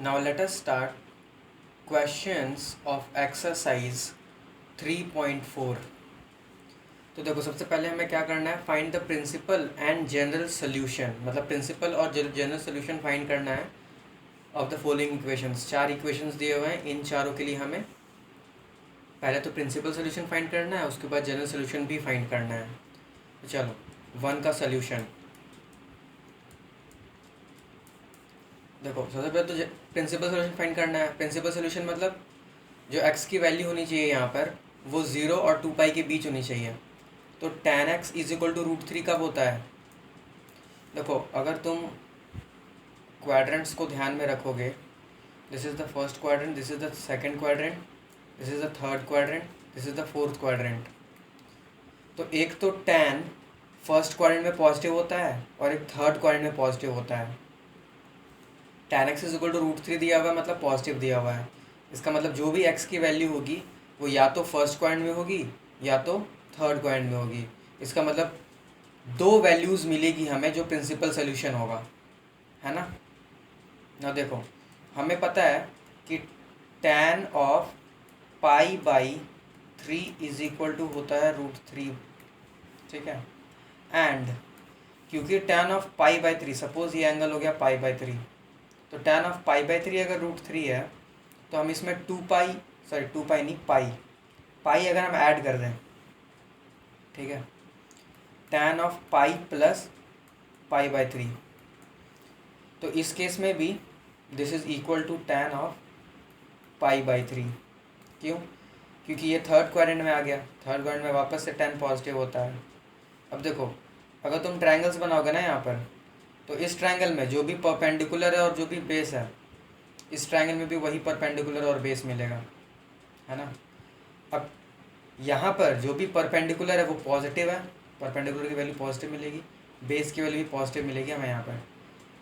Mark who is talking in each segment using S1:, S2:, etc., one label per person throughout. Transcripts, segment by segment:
S1: Now let us start questions of exercise 3.4। तो देखो, सबसे पहले हमें क्या करना है, find the principal and general solution. मतलब प्रिंसिपल और जनरल सोल्यूशन फाइंड करना है of the following equations. 4 equations दिए हुए हैं, इन चारों के लिए हमें पहले तो प्रिंसिपल सोल्यूशन फाइंड करना है, उसके बाद जनरल सोल्यूशन भी फाइंड करना है। तो चलो 1 का सोल्यूशन देखो। सबसे पहले तो प्रिंसिपल सोल्यूशन फाइंड करना है। प्रिंसिपल सोल्यूशन मतलब जो x की वैल्यू होनी चाहिए यहाँ पर वो 0 और 2 पाई के बीच होनी चाहिए। तो tan x is equal to √3 कब होता है? देखो, अगर तुम क्वाड्रेंट्स को ध्यान में रखोगे, this is the first quadrant, this is the second quadrant, this is the third quadrant, this is the fourth quadrant. तो एक तो tan फर्स्ट क्वाड्रेंट में पॉजिटिव होता है और एक थर्ड क्वाड्रेंट में पॉजिटिव होता है। tan x is equal to √3 दिया हुआ है, मतलब पॉजिटिव दिया हुआ है। इसका मतलब जो भी x की वैल्यू होगी वो या तो फर्स्ट क्वाड्रेंट में होगी या तो थर्ड क्वाड्रेंट में होगी। इसका मतलब 2 वैल्यूज़ मिलेगी हमें जो प्रिंसिपल सोल्यूशन होगा, है ना। ना देखो, हमें पता है कि tan of π/3 is equal to होता है √3, ठीक है। एंड क्योंकि tan ऑफ π/3, सपोज ये एंगल हो गया π/3, तो tan ऑफ π/3 अगर √3 है तो हम इसमें 2 पाई नहीं, पाई अगर हम ऐड कर दें, ठीक है, tan ऑफ π प्लस π/3, तो इस केस में भी this is equal to tan of π/3। क्यों? क्योंकि ये थर्ड क्वाड्रेंट में आ गया, थर्ड क्वाड्रेंट में वापस से tan पॉजिटिव होता है। अब देखो, अगर तुम ट्रायंगल्स बनाओगे ना यहाँ पर, तो इस ट्रायंगल में जो भी परपेंडिकुलर है और जो भी बेस है, इस ट्रायंगल में भी वही परपेंडिकुलर और बेस मिलेगा, है ना। अब यहाँ पर जो भी परपेंडिकुलर है वो पॉजिटिव है, परपेंडिकुलर की वैल्यू पॉजिटिव मिलेगी, बेस की वैल्यू भी पॉजिटिव मिलेगी हमें यहाँ पर।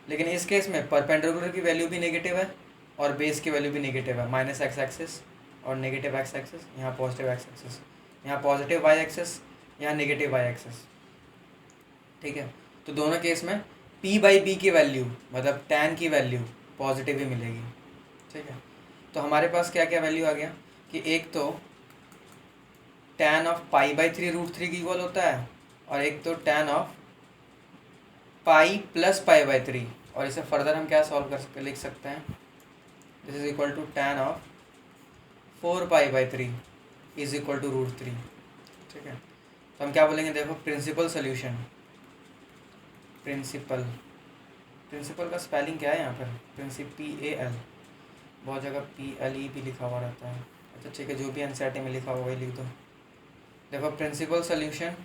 S1: लेकिन इस केस में परपेंडिकुलर की वैल्यू भी नेगेटिव है और बेस की वैल्यू भी नेगेटिव है, माइनस x एक्सिस और नेगेटिव x एक्सिस, यहाँ पॉजिटिव x एक्सिस, यहाँ पॉजिटिव y एक्सिस, यहाँ नेगेटिव y एक्सिस, ठीक है। तो दोनों केस में p/b की वैल्यू मतलब tan की वैल्यू पॉजिटिव ही मिलेगी, ठीक है। तो हमारे पास क्या क्या वैल्यू आ गया कि एक तो tan ऑफ π/3 √3 की इक्वल होता है और एक तो tan ऑफ पाई प्लस π/3, और इसे फर्दर हम क्या सॉल्व कर लिख सकते हैं, this is equal to tan of 4π/3 is equal to √3, ठीक है। तो हम क्या बोलेंगे, देखो प्रिंसिपल सोल्यूशन, प्रिंसिपल का स्पेलिंग क्या है यहाँ पर, PAL, बहुत जगह PLE भी लिखा हुआ रहता है। अच्छा ठीक है, जो भी एनसीईआरटी में लिखा हुआ वही लिख दो। देखो principal solution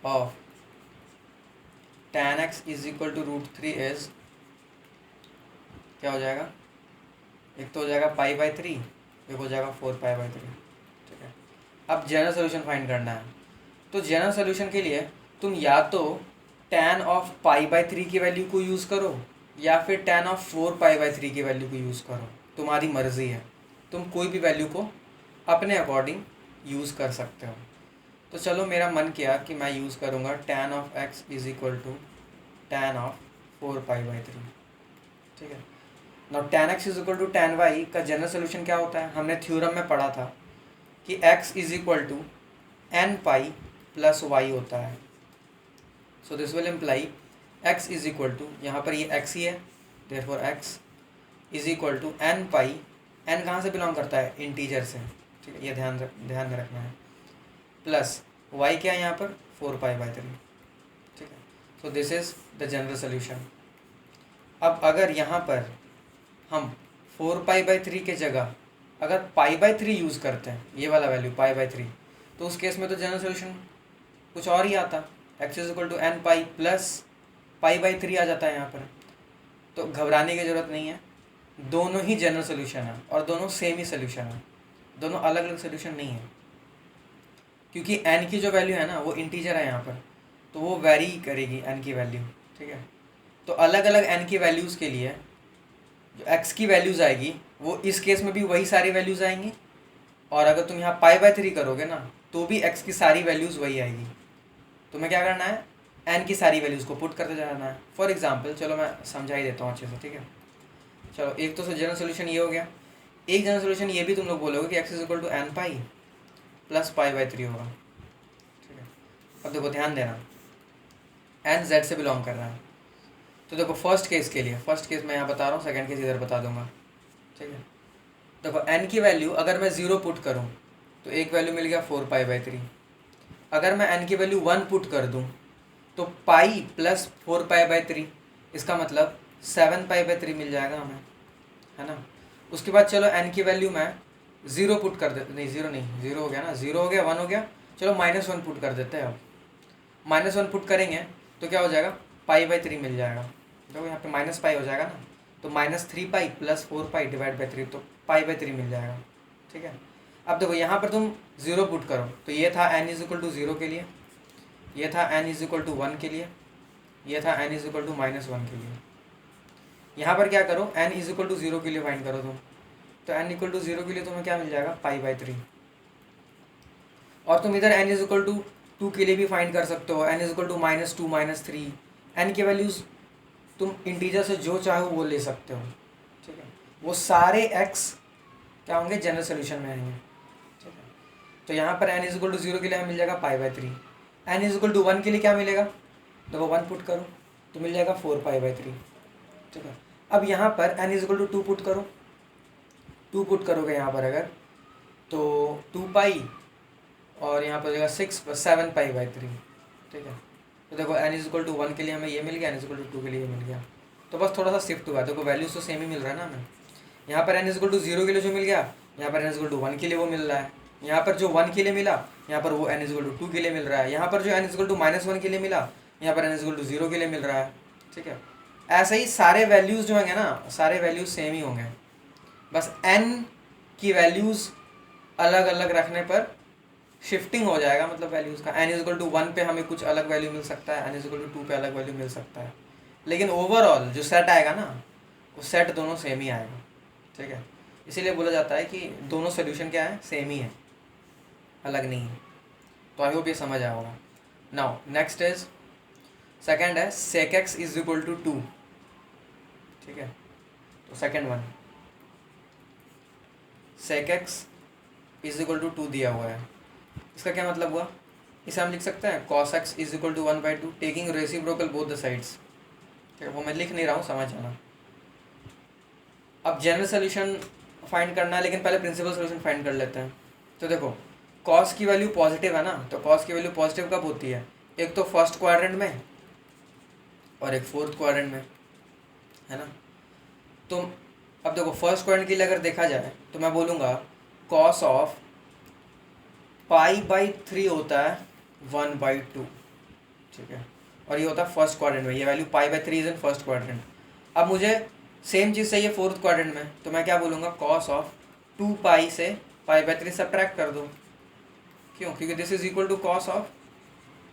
S1: of tan x is equal to √3 is क्या हो जाएगा, एक तो हो जाएगा π/3, एक हो जाएगा 4π/3, ठीक है। अब जनरल सोल्यूशन फाइंड करना है। तो जनरल सोल्यूशन के लिए तुम या तो tan ऑफ π/3 की वैल्यू को यूज़ करो या फिर tan ऑफ 4π/3 की वैल्यू को यूज़ करो, तुम्हारी मर्ज़ी है, तुम कोई भी वैल्यू को अपने अकॉर्डिंग यूज़ कर सकते हो। तो चलो, मेरा मन किया कि मैं यूज़ करूँगा tan of x is equal to tan of 4π/3, ठीक है। Now tan x is equal to tan y का जनरल सोल्यूशन क्या होता है, हमने थ्योरम में पढ़ा था कि x is equal to n π plus y होता है। So this will imply x is equal to, यहाँ पर ये x ही है, therefore x is equal to n π, n कहाँ से बिलोंग करता है, इंटीजर से, ठीक है, ये ध्यान में रखना है, प्लस y क्या है यहाँ पर 4π/3, ठीक है। So this is the general solution. अब अगर यहाँ पर हम 4π/3 के जगह अगर π/3 यूज़ करते हैं, ये वाला वैल्यू π/3, तो उस केस में तो जनरल सोल्यूशन कुछ और ही आता, x is equal to n π plus π/3 आ जाता है यहाँ पर। तो घबराने की ज़रूरत नहीं है, दोनों ही जनरल सोल्यूशन है और दोनों सेम ही सोल्यूशन है, दोनों अलग अलग सोल्यूशन नहीं है, क्योंकि n की जो वैल्यू है ना वो इंटीजर है यहाँ पर, तो वो वेरी करेगी n की वैल्यू, ठीक है। तो अलग अलग n की वैल्यूज़ के लिए जो x की वैल्यूज़ आएगी वो इस केस में भी वही सारी वैल्यूज़ आएंगी, और अगर तुम यहाँ π/3 करोगे ना तो भी x की सारी वैल्यूज़ वही आएगी। तुम्हें क्या करना है, n की सारी वैल्यूज़ को पुट करते जाना है। फॉर एग्जांपल चलो मैं समझा ही देता हूँ अच्छे से, ठीक है। चलो एक तो जनरल सोल्यूशन ये हो गया। एक जनरल सोल्यूशन ये भी तुम लोग बोलोगे कि x is equal to n pi plus pi by 3 होगा। ठीक है, अब देखो ध्यान देना, एन जेड से बिलोंग कर रहा है। तो देखो फर्स्ट केस के लिए, फर्स्ट केस मैं यहाँ बता रहा हूँ, सेकंड केस इधर बता दूंगा। ठीक है, देखो एन की वैल्यू अगर मैं 0 पुट करूँ तो एक वैल्यू मिल गया 4 पाई बाई 3। अगर मैं एन की वैल्यू 1 पुट कर दूँ तो पाई प्लस 4 पाई बाई 3, इसका मतलब 7 पाई बाई 3 मिल जाएगा हमें, है ना। उसके बाद चलो एन की वैल्यू मैं 0 पुट कर दे, नहीं 0 नहीं, 0 हो गया ना, 0 हो गया, 1 हो गया, चलो -1 पुट कर देते हैं। अब -1 पुट करेंगे तो क्या हो जाएगा, पाई बाई 3 मिल जाएगा। देखो यहाँ पे माइनस पाई हो जाएगा ना, तो -3 pi plus 4 pi divide by 3, तो पाई बाई 3 मिल जाएगा। ठीक है, अब देखो यहाँ पर तुम 0 पुट करो तो ये था n इज इक्वल टू 0 के लिए, ये था n इज इक्वल टू 1 के लिए, ये था n इज इक्वल टू -1 के लिए। यहाँ पर क्या करो, n इज इक्वल टू 0 के लिए फाइंड करो तुम, तो n इक्वल टू 0 के लिए तुम्हें क्या मिल जाएगा, पाई बाई 3। और तुम इधर n इज इक्वल टू 2 के लिए भी फाइंड कर सकते हो, n is equal to -2 -3, n की वैल्यूज़ तुम इंटीजर से जो चाहो वो ले सकते हो। ठीक है, वो सारे x क्या होंगे, जनरल सोल्यूशन में आएंगे। ठीक है, तो यहाँ पर n इज इक्वल टू 0 के लिए हमें मिल जाएगा pi by 3, n is equal to 1 के लिए क्या मिलेगा, देखो 1 पुट करो तो मिल जाएगा 4 पाई बाई 3। ठीक है, अब यहाँ पर n is equal to 2 put करो, 2 पुट करोगे यहाँ पर अगर, तो 2 पाई और यहाँ पर हो जाएगा 6 + 7 पाई बाई 3। ठीक है, तो देखो n इज इक्वल टू 1 के लिए हमें ये मिल गया, n इज इक्वल टू 2 के लिए ये मिल गया। तो बस थोड़ा सा शिफ्ट हुआ, देखो वैल्यूज तो सेम ही मिल रहा है ना हमें। यहाँ पर n इज इक्वल टू 0 के लिए जो मिल गया, यहाँ पर n इज इक्वल टू 1 के लिए वो मिल रहा है। यहाँ पर जो 1 के लिए मिला, यहाँ पर वो n इज इक्वल टू 2 के लिए मिल रहा है। यहाँ पर जो n इज इक्वल टू -1 के लिए मिला, यहाँ पर n इज इक्वल टू 0 के लिए मिल रहा है। ठीक है, ऐसे ही सारे वैल्यूज़ जो होंगे ना, सारे वैल्यूज़ सेम ही होंगे, बस n की वैल्यूज़ अलग अलग रखने पर शिफ्टिंग हो जाएगा, मतलब वैल्यूज़ का। n इज इक्वल टू 1 पे हमें कुछ अलग वैल्यू मिल सकता है, n इज इक्वल टू 2 पे अलग वैल्यू मिल सकता है, लेकिन ओवरऑल जो सेट आएगा ना, वो सेट दोनों सेम ही आएगा। ठीक है, इसीलिए बोला जाता है कि दोनों सोल्यूशन क्या है, सेम ही है, अलग नहीं है। तो आई होप ये समझ आया होगा। नाउ नेक्स्ट इज, सेकेंड है sec x is equal to 2। ठीक है, तो second one, sec x is equal to 2 दिया हुआ है, इसका क्या मतलब हुआ, इसे हम लिख सकते हैं cos x is equal to 1/2 taking reciprocal both the sides. ठीक है, वो मैं लिख नहीं रहा हूँ, समझ आना। अब जनरल सोल्यूशन फाइंड करना है, लेकिन पहले प्रिंसिपल सोल्यूशन फाइंड कर लेते हैं। तो देखो cos की वैल्यू पॉजिटिव है ना, तो cos की वैल्यू पॉजिटिव कब होती है, एक तो फर्स्ट क्वाड्रेंट में और एक फोर्थ क्वाड्रेंट में, है ना। तो अब देखो फर्स्ट क्वाड्रेंट के लिए अगर देखा जाए तो मैं बोलूँगा cos ऑफ पाई बाई 3 होता है 1/2। ठीक है, और ये होता है फर्स्ट क्वाड्रेंट में, ये value pi by 3 is in first quadrant. अब मुझे सेम चीज़ चाहिए फोर्थ क्वाड्रेंट में, तो मैं क्या बोलूँगा, cos ऑफ 2 पाई से पाई बाई 3 सब्ट्रैक्ट कर दो। क्यों, क्योंकि this is equal to cos of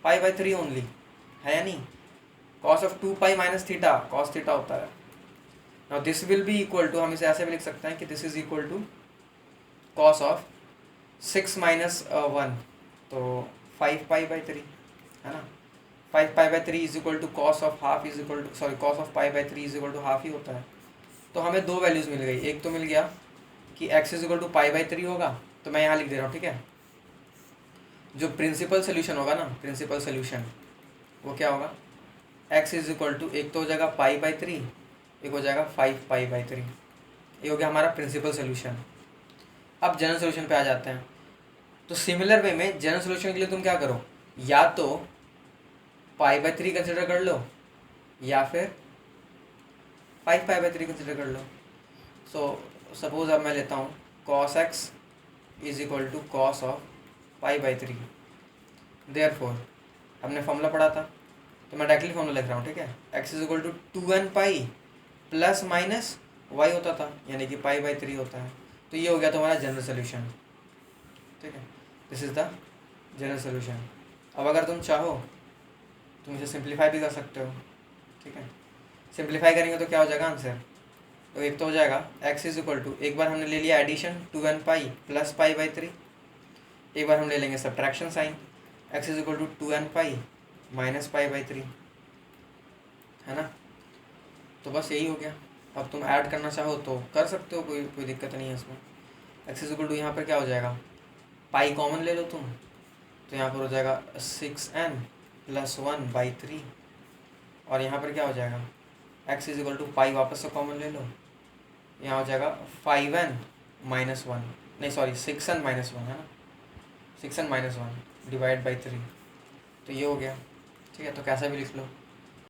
S1: pi by 3 only, है या नहीं। cos of 2 pi minus theta cos theta होता है। Now this will be equal to, हम इसे ऐसे भी लिख सकते हैं कि this is equal to cos of 6 minus 1, तो 5 पाई बाई 3, है ना। 5 pi by 3 is equal to cos of half is equal to, sorry cos of pi by 3 is equal to half ही होता है। तो हमें दो वैल्यूज़ मिल गई, एक तो मिल गया कि x is equal to pi by 3 होगा, तो मैं यहाँ लिख दे रहा हूँ। ठीक है, जो प्रिंसिपल सोल्यूशन होगा ना, प्रिंसिपल सोल्यूशन वो क्या होगा, x इज इक्वल टू, एक तो हो जाएगा पाई बाई 3, एक हो जाएगा 5 पाई बाई 3, ये हो गया हमारा प्रिंसिपल सोल्यूशन। अब जनरल सोल्यूशन पे आ जाते हैं। तो सिमिलर वे में जनरल सोल्यूशन के लिए तुम क्या करो, या तो पाई बाई 3 कंसिडर कर लो या फिर 5 पाई बाई 3 कंसिडर कर लो। सो सपोज अब मैं लेता हूँ cos x is equal to cos of pi by 3। Therefore हमने फॉर्मूला पढ़ा था, तो मैं डायरेक्टली फॉर्मूला लिख रहा हूँ। ठीक है, x is equal to 2n pi plus minus y होता था, यानी कि पाई बाई 3 होता है। तो ये हो गया तुम्हारा जनरल सोल्यूशन। ठीक है, this is the general solution. अब अगर तुम चाहो तुम इसे सिंप्लीफाई भी कर सकते हो। ठीक है, सिंप्लीफाई करेंगे तो क्या हो जाएगा आंसर, तो एक तो हो जाएगा x इज इक्वल टू, एक बार हमने ले लिया addition 2n pi plus pi by 3, एक बार हम ले लेंगे subtraction sign, x is equal to 2n pi minus pi by 3, है ना। तो बस यही हो गया। अब तुम ऐड करना चाहो तो कर सकते हो, कोई कोई दिक्कत नहीं है इसमें। एक्स इज इक्वल टू यहाँ पर क्या हो जाएगा, पाई कॉमन ले लो तुम, तो यहाँ पर हो जाएगा 6n + 1/3। और यहाँ पर क्या हो जाएगा, एक्स इज इक्वल टू पाई वापस से कॉमन ले लो, यहाँ हो जाएगा 5n - 1, नहीं सॉरी 6n - 1 है ना, 6n - 1 / 3। तो ये हो गया, ठीक है। तो कैसा भी लिख लो।